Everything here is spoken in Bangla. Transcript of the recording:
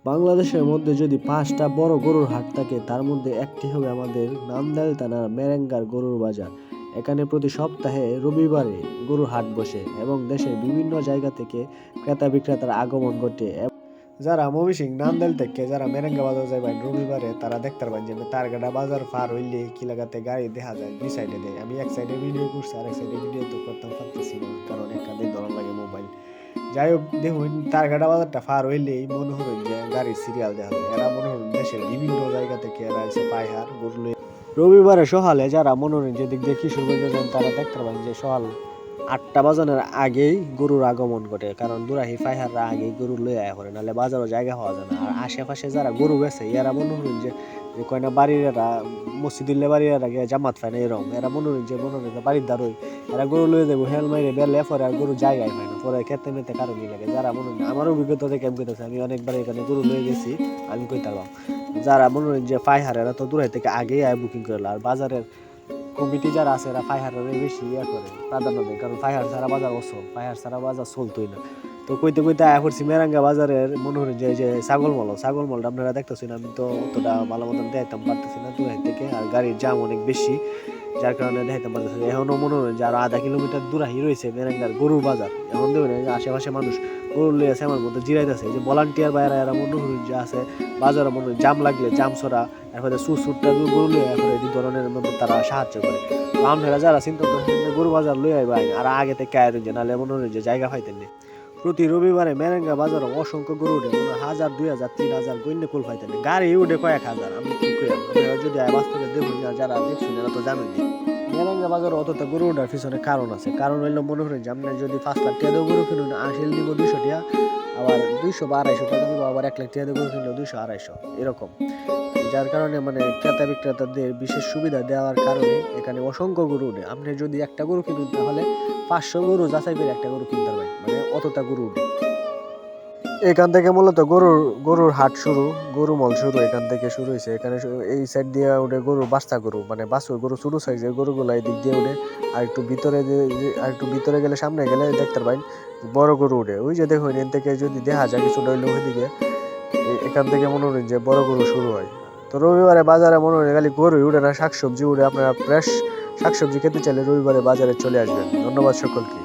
বাংলাদেশের মধ্যে যদি ৫টা বড় গরুর হাট থাকে তার মধ্যে একটি হবে আমাদের নান্দাইল থানার মেরেঙ্গার গরুর বাজার। এখানে প্রতি সপ্তাহে রবিবারে গরুর হাট বসে এবং দেশের বিভিন্ন জায়গা থেকে ক্রেতা বিক্রেতার আগমন ঘটে। যারা ময়মনসিংহ নান্দাইল থেকে যারা মেরেঙ্গা বাজার যাবেন রবিবারে তারা দেখতে পারবেন যে তারগাড়া বাজার পার হইলে কি লাগাতে গাড়ি দেখা যায় দুই সাইডে দেয়। আমি এক সাইডে ভিডিও করছি আর এক সাইডে ভিডিও তো করতাম পারতেছি না, কারণ একাধিক ধরন লাগে মোবাইল। যাই হোক, দেখুন তারগাড়া বাজারটা পার হইলেই মনে হলো যে গাড়ির সিরিয়াল দেখা যায়। এরা মনে হল দেশের বিভিন্ন জায়গা থেকে এরা এসে পাইহার গরু লয়ে। রবিবারে সকালে যারা মনোরঞ্জন দিক দিয়ে কিশোরগঞ্জে যান তারা দেখতে পাবেন যে সকাল ৮টা বাজানোর আগেই গরুর আগমন ঘটে, কারণ দুরাহি পাইহাররা আগেই গরু লয়ে আয়া করে, নাহলে বাজারও জায়গা হওয়া যায় না। আর আশেপাশে যারা গরু বেছে এরা মনে হলেন যে কয়না বাড়ির এরা মসজিদুল্লাহ বাড়ির আগে জামাত পায় না, এরকম এরা মনে বাড়ির দ্বারই এরা গরু লয়ে যাবো হেল মাইরে বেলে পরে আর গরু জায়গায় পায় না, পরে খেতে মেতে কারণই লাগে। যারা মনে আমার অভিজ্ঞতা থেকে আমি কইতেছি, আমি অনেকবার এখানে গরু লয়ে গেছি, আমি কইতাম যারা মনে যে পাইহার এরা তো দূরাই থেকে আগেই আয় বুকিং করে। আর বাজারের কমিটি যারা আছে এরা পাইহারের বেশি করে প্রাধান্য দেয়, কারণ পাইহার ছাড়া বাজার অসল, পাইহার ছাড়া বাজার চলতোই না। তো কইতে কইতে আয়া করছি মেরাঙ্গা বাজারের মনে হয় যে ছাগল মলটা আপনারা দেখতেছেন, আমি তো অতটা ভালো মতন দেখাইতাম পারতেছি না দূর থেকে, আর গাড়ির জাম অনেক বেশি, যার কারণে দেখাইতাম পারতেছি। এখনও মনে হয় যে আরো আধা কিলোমিটার দূরাহি রয়েছে মেরাঙ্গার গরুর বাজার। এখন দেখবেন আশেপাশে মানুষ গরু লই আছে আমার মধ্যে জিরাইতেছে, যে ভলান্টিয়ার বাইরা এরা মনে হয় যে আছে বাজারে, মনে হয় জাম লাগলে জাম ছড়া এরপরে সুরটা গরু লই এরপরে এই ধরনের মধ্যে তারা সাহায্য করে। তো আপনারা যারা চিন্তা করছেন যে গরু বাজার লই আইবেন আর আগে থেকে আয় যে নাহলে মনে হয় যে জায়গা পাইতেন না। প্রতি রবিবারে মেরেঙ্গা বাজারে অসংখ্য গরু উঠে, ১,০০০, ২,০০০, ৩,০০০ গইন্যে কুল পাইতেন না, গাড়ি উঠে কয়েক হাজার। আমি কি করি, আপনারা যদি বাস্তবে দেখুন, যারা দেখছেন এরা তো জানেন। মেরেঙ্গা বাজারে অতটা গরু ওঠার পিছনে কারণ আছে। কারণ হইলো মনে করেন যে আপনি যদি ৫,০০,০০০ টাকা দিয়ে গরু কিনুন আসিল দিব ২০০ টাকা, আবার ২০০ বা ২৫০ টাকা দিব, আবার ১,০০,০০০ টাকা দিয়ে গরু কিনলে ২০০, ২৫০ এরকম। যার কারণে মানে ক্রেতা বিক্রেতাদের বিশেষ সুবিধা দেওয়ার কারণে এখানে অসংখ্য গরু উঠে। আপনি যদি একটা গরু কিনুন তাহলে ৫০০ গরু যাচাই করে একটা গরু কিনতে পারবেন, মানে অতটা গরু উঠে। এখান থেকে মূলত গরুর হাট শুরু, গরু মল শুরু এখান থেকে শুরু হয়েছে। এখানে এই সাইড দিয়ে উঠে গরুর বাচ্চা গরু, মানে বাছুর গরু ছোট সাইজের গরুগুলো এই দিক দিয়ে উঠে। আর একটু ভিতরে গেলে সামনে গেলে দেখতে পাবেন বড় গরু উঠে। ওই যে দেখুন এখান থেকে যদি দেখা যায় কিছুটা হইলে ওইদিকে, এখান থেকে মনে হয় যে বড় গরু শুরু হয়। তো রবিবারে বাজারে মনে হয় খালি গরুই উঠে না, শাকসবজি উঠে। আপনারা ফ্রেশ শাকসবজি খেতে চাইলে রবিবারে বাজারে চলে আসবেন। ধন্যবাদ সকলকে।